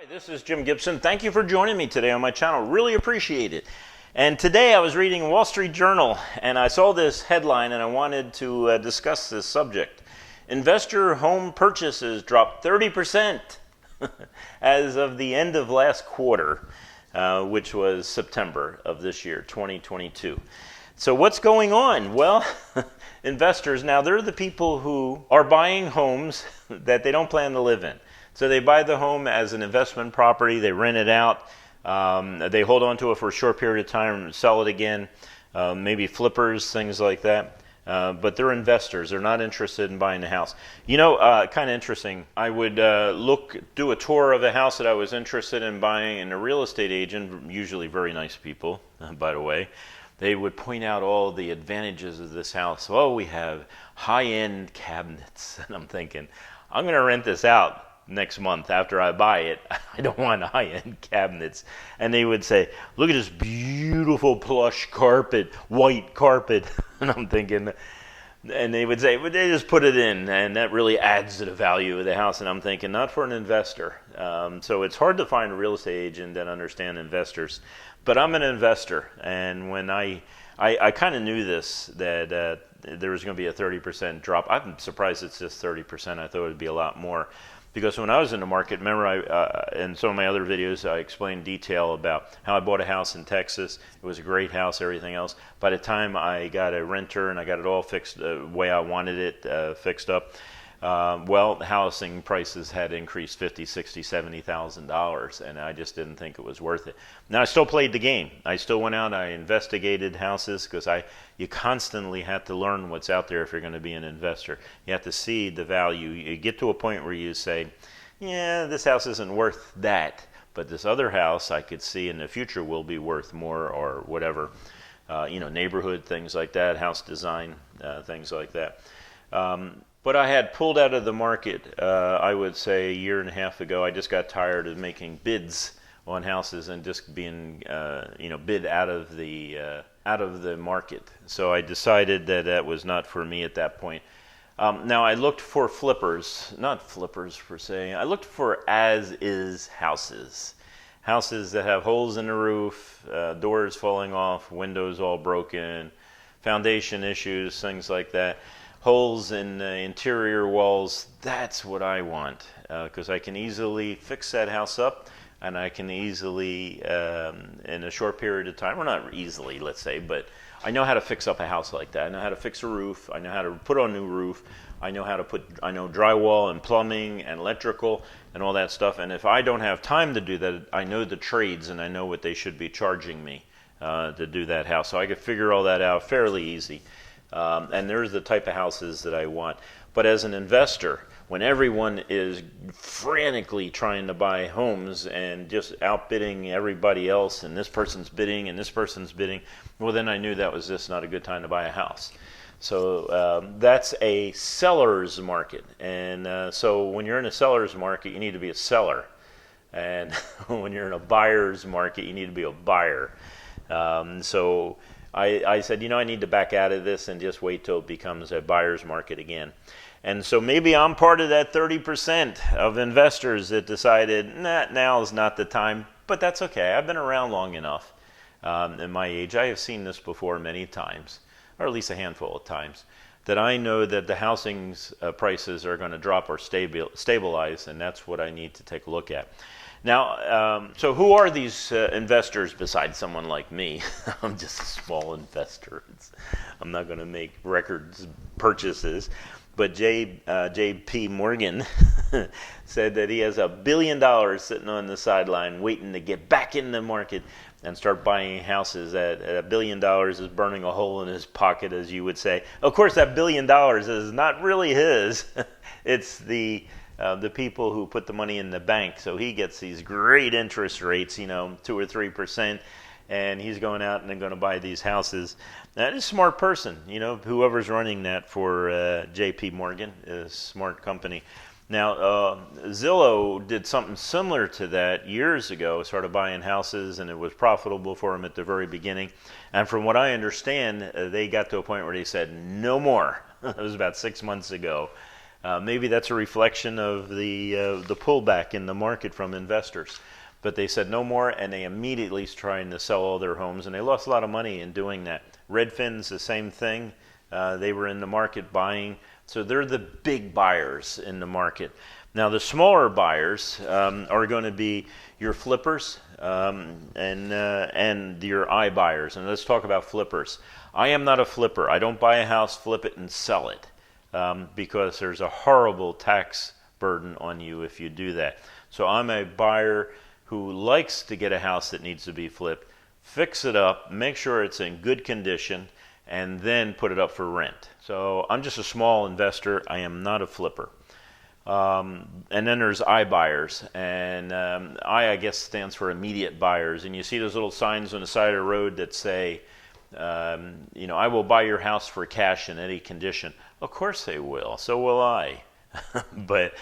Hi, this is Jim Gibson. Thank you for joining me today on my channel. Really appreciate it. And today I was reading Wall Street Journal and I saw this headline and I wanted to discuss this subject. Investor home purchases dropped 30% as of the end of last quarter, which was September of this year, 2022. So what's going on? Well, investors, now they're the people who are buying homes that they don't plan to live in. So they buy the home as an investment property, they rent it out, they hold on to it for a short period of time and sell it again, maybe flippers, things like that. But they're investors, they're not interested in buying the house. You know, kind of interesting, I would do a tour of a house that I was interested in buying, and a real estate agent, usually very nice people, by the way, they would point out all the advantages of this house. Oh, we have high-end cabinets, and I'm thinking, I'm going to rent this out next month after I buy it. I don't want high-end cabinets. And they would say, look at this beautiful plush carpet, white carpet. And I'm thinking, and they would say, well, they just put it in and that really adds to the value of the house. And I'm thinking, not for an investor. So it's hard to find a real estate agent that understands investors. But I'm an investor, and when I kind of knew this, that there was going to be a 30% drop. I'm surprised it's just 30%. I thought it would be a lot more. Because when I was in the market, remember in some of my other videos, I explained detail about how I bought a house in Texas. It was a great house, everything else. By the time I got a renter and I got it all fixed the way I wanted it fixed up, well, housing prices had increased $50,000, $60,000, $70,000, and I just didn't think it was worth it. Now, I still played the game. I still went out, I investigated houses, because you constantly have to learn what's out there if you're going to be an investor. You have to see the value. You get to a point where you say, yeah, this house isn't worth that, but this other house I could see in the future will be worth more, or whatever. Neighborhood, things like that, house design, things like that. But I had pulled out of the market, I would say a year and a half ago. I just got tired of making bids on houses and just being, bid out of the market. So I decided that that was not for me at that point. Now I looked for flippers, not flippers per se. I looked for as-is houses. Houses that have holes in the roof, doors falling off, windows all broken, foundation issues, things like that. Holes in the interior walls, that's what I want, because I can easily fix that house up, and I can easily, in a short period of time, well, not easily, let's say, but I know how to fix up a house like that. I know how to fix a roof, I know how to put on a new roof, I know drywall and plumbing and electrical and all that stuff, and if I don't have time to do that, I know the trades and I know what they should be charging me to do that house, so I could figure all that out fairly easy. And there's the type of houses that I want. But as an investor, when everyone is frantically trying to buy homes and just outbidding everybody else, and this person's bidding and this person's bidding, well, then I knew that was just not a good time to buy a house. So that's a seller's market. And so when you're in a seller's market, you need to be a seller. And when you're in a buyer's market, you need to be a buyer. So I said, I need to back out of this and just wait till it becomes a buyer's market again. And so maybe I'm part of that 30% of investors that decided, now is not the time, but that's okay. I've been around long enough in my age. I have seen this before many times, or at least a handful of times, that I know that the housing prices are going to drop or stabilize, and that's what I need to take a look at. Now, so who are these investors besides someone like me? I'm just a small investor. I'm not going to make record purchases. But J.P. Morgan said that he has $1 billion sitting on the sideline waiting to get back in the market and start buying houses. At $1 billion is burning a hole in his pocket, as you would say. Of course, that $1 billion is not really his. It's the people who put the money in the bank. So he gets these great interest rates, 2 or 3%, and he's going out and they're going to buy these houses. That is a smart person, whoever's running that for J.P. Morgan, is a smart company. Now, Zillow did something similar to that years ago, started buying houses, and it was profitable for them at the very beginning. And from what I understand, they got to a point where they said, no more. It was about 6 months ago. Maybe that's a reflection of the pullback in the market from investors. But they said no more, and they immediately trying to sell all their homes, and they lost a lot of money in doing that. Redfin's the same thing. They were in the market buying, so they're the big buyers in the market. Now the smaller buyers are going to be your flippers and your iBuyers. And let's talk about flippers. I am not a flipper. I don't buy a house, flip it, and sell it because there's a horrible tax burden on you if you do that. So I'm a buyer who likes to get a house that needs to be flipped, fix it up, make sure it's in good condition, and then put it up for rent. So I'm just a small investor. I am not a flipper. And then there's iBuyers, and I guess stands for immediate buyers. And you see those little signs on the side of the road that say, I will buy your house for cash in any condition. Of course they will. So will I. But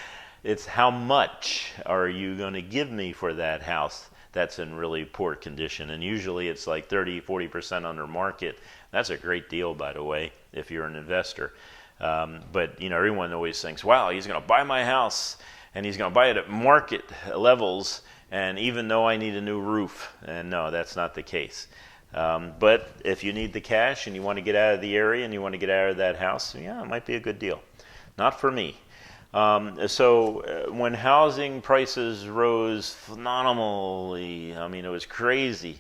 it's how much are you going to give me for that house that's in really poor condition. And usually it's like 30-40% under market. That's a great deal, by the way, if you're an investor. But everyone always thinks, wow, he's going to buy my house and he's going to buy it at market levels, and even though I need a new roof. And no, that's not the case. But if you need the cash and you want to get out of the area and you want to get out of that house, yeah, it might be a good deal. Not for me. So when housing prices rose phenomenally, it was crazy.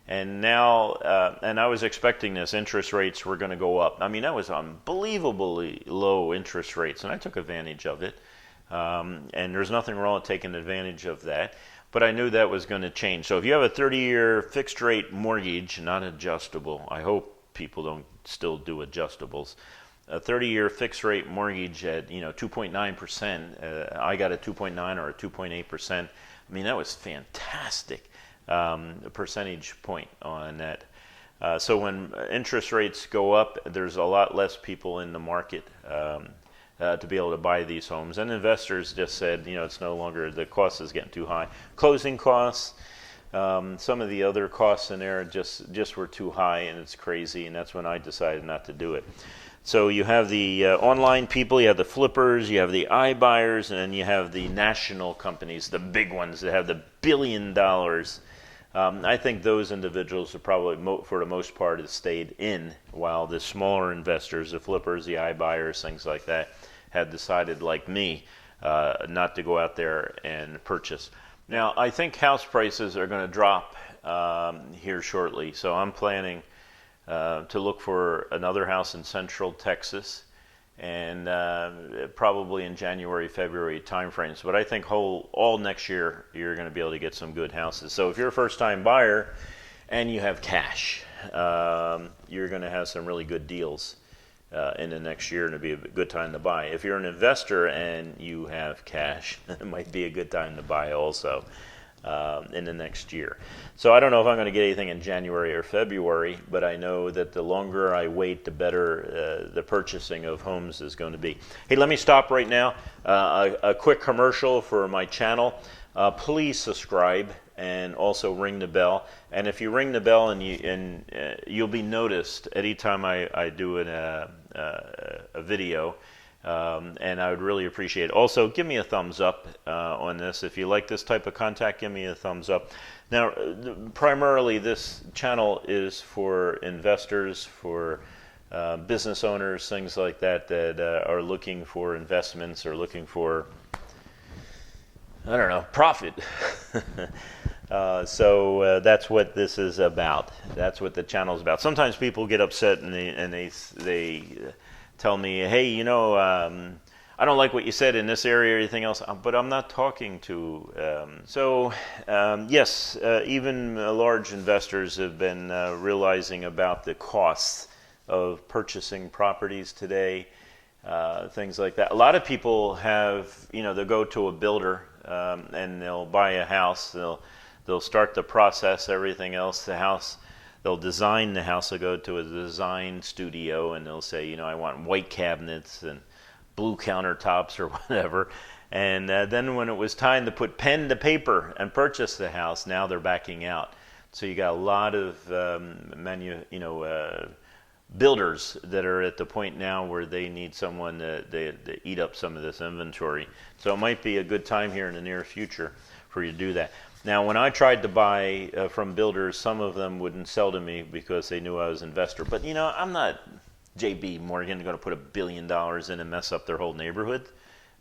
And now, and I was expecting this, interest rates were going to go up. That was unbelievably low interest rates, and I took advantage of it. And there's nothing wrong with taking advantage of that. But I knew that was going to change. So if you have a 30-year fixed rate mortgage, not adjustable, I hope people don't still do adjustables. A 30-year fixed rate mortgage at 2.9%, I got a 2.9 or a 2.8%. That was fantastic. Percentage point on that. So when interest rates go up, there's a lot less people in the market to be able to buy these homes. And investors just said, it's no longer, the cost is getting too high. Closing costs, some of the other costs in there just were too high, and it's crazy, and that's when I decided not to do it. So you have the online people, you have the flippers, you have the iBuyers, and then you have the national companies, the big ones that have the $1 billion. I think those individuals have probably, for the most part, have stayed in, while the smaller investors, the flippers, the iBuyers, things like that, have decided, like me, not to go out there and purchase. Now, I think house prices are going to drop here shortly, so I'm planning to look for another house in Central Texas, and probably in January, February timeframes. But I think all next year you're going to be able to get some good houses. So if you're a first-time buyer and you have cash, you're going to have some really good deals in the next year, and it'll be a good time to buy. If you're an investor and you have cash, it might be a good time to buy also in the next year. So I don't know if I'm going to get anything in January or February, but I know that the longer I wait, the better the purchasing of homes is going to be. Hey, let me stop right now. A quick commercial for my channel. Please subscribe and also ring the bell. And if you ring the bell, and you'll be noticed anytime I do a video. And I would really appreciate it. Also, give me a thumbs up on this. If you like this type of content, give me a thumbs up. Now, primarily this channel is for investors, for business owners, things like that are looking for investments or looking for, profit. So that's what this is about. That's what the channel is about. Sometimes people get upset and they tell me, hey, I don't like what you said in this area or anything else, but I'm not talking to. Yes, even large investors have been realizing about the costs of purchasing properties today, things like that. A lot of people have, they'll go to a builder and they'll buy a house. They'll start the process, everything else, the house. They'll design the house. They'll go to a design studio and they'll say, I want white cabinets and blue countertops or whatever. And then when it was time to put pen to paper and purchase the house, now they're backing out. So you got a lot of builders that are at the point now where they need someone to eat up some of this inventory. So it might be a good time here in the near future for you to do that. Now, when I tried to buy from builders, some of them wouldn't sell to me because they knew I was an investor. But you know, I'm not J.B. Morgan going to put $1 billion in and mess up their whole neighborhood.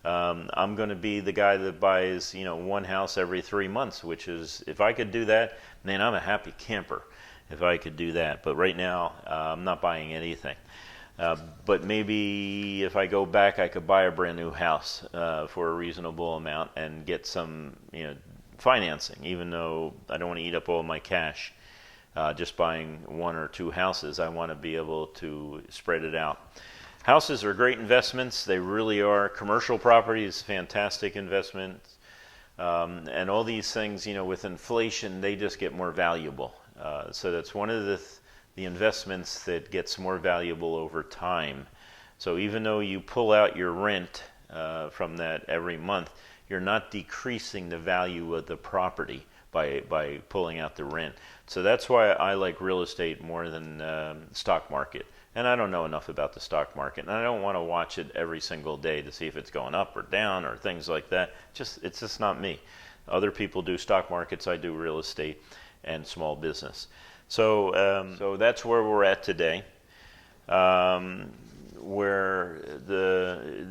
I'm going to be the guy that buys, you know, one house every 3 months, which is, if I could do that, man, I'm a happy camper if I could do that. But right now, I'm not buying anything. But maybe if I go back, I could buy a brand new house for a reasonable amount and get some, you know, financing, even though I don't want to eat up all my cash just buying 1 or 2 houses. I want to be able to spread it out. Houses are great investments. They really are. Commercial property is fantastic investments. And all these things, you know, with inflation, they just get more valuable. So that's one of the investments that gets more valuable over time. So even though you pull out your rent from that every month, you're not decreasing the value of the property by pulling out the rent. So that's why I like real estate more than stock market. And I don't know enough about the stock market, and I don't want to watch it every single day to see if it's going up or down or things like that. It's just not me. Other people do stock markets. I do real estate and small business. So that's where we're at today, where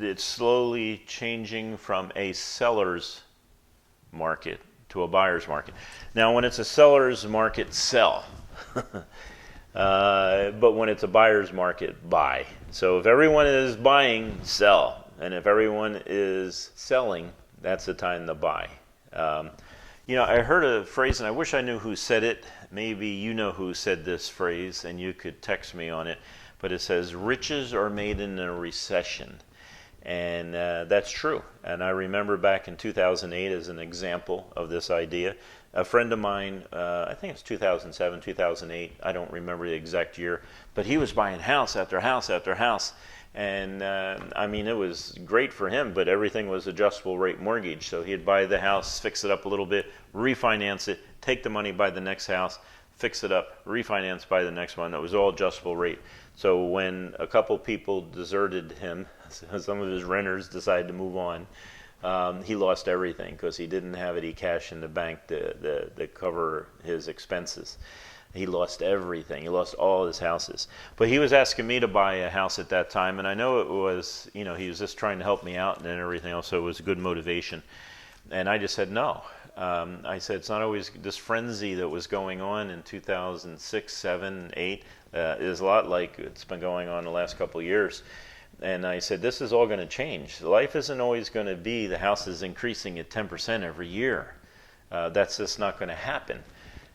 it's slowly changing from a seller's market to a buyer's market. Now, when it's a seller's market, sell. But when it's a buyer's market, buy. So if everyone is buying, sell. And if everyone is selling, that's the time to buy. You know, I heard a phrase, and I wish I knew who said it. Maybe you know who said this phrase, and you could text me on it. But it says, riches are made in a recession. And that's true. And I remember back in 2008 as an example of this idea. A friend of mine, I think it's 2007, 2008, I don't remember the exact year, but he was buying house after house after house. And I mean, it was great for him, but everything was adjustable rate mortgage. So he'd buy the house, fix it up a little bit, refinance it, take the money, buy the next house, fix it up, refinance, buy the next one. It was all adjustable rate. So when a couple people deserted him, some of his renters decided to move on, he lost everything because he didn't have any cash in the bank to cover his expenses. He lost everything. He lost all his houses. But he was asking me to buy a house at that time, and I know it was, you know, he was just trying to help me out and everything else, so it was a good motivation. And I just said no. I said it's not always this frenzy that was going on in 2006, 7, 8 is a lot like it's been going on the last couple of years. And I said, this is all going to change. Life isn't always going to be the house is increasing at 10% every year. That's just not going to happen.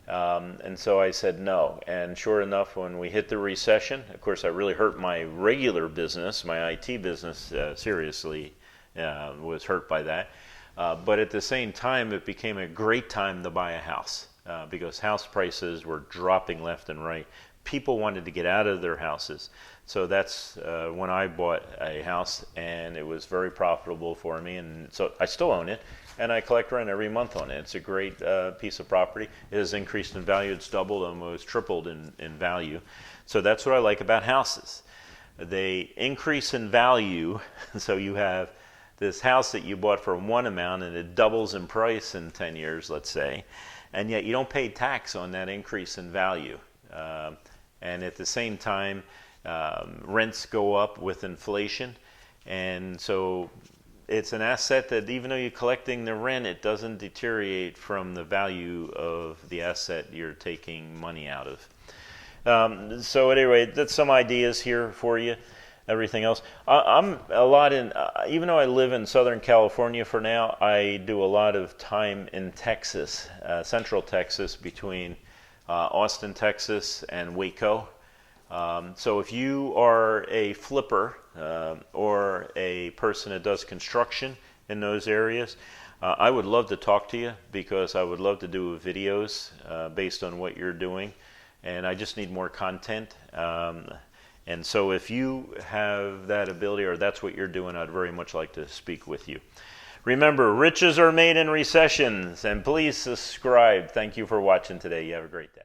And so I said no. And sure enough, when we hit the recession, of course, I really hurt my regular business, my IT business seriously was hurt by that. But at the same time, it became a great time to buy a house because house prices were dropping left and right. People wanted to get out of their houses. So that's when I bought a house, and it was very profitable for me. And so I still own it, and I collect rent every month on it. It's a great piece of property. It has increased in value. It's doubled, almost tripled in value. So that's what I like about houses. They increase in value, so you have this house that you bought for one amount, and it doubles in price in 10 years, let's say, and yet you don't pay tax on that increase in value. And at the same time, rents go up with inflation, and so it's an asset that even though you're collecting the rent, it doesn't deteriorate from the value of the asset you're taking money out of. So anyway, that's some ideas here for you. Everything else, I'm a lot in, even though I live in Southern California for now, I do a lot of time in Texas, Central Texas, between Austin, Texas and Waco. So if you are a flipper or a person that does construction in those areas, I would love to talk to you because I would love to do videos based on what you're doing, and I just need more content. And so if you have that ability or that's what you're doing, I'd very much like to speak with you. Remember, riches are made in recessions, and please subscribe. Thank you for watching today. You have a great day.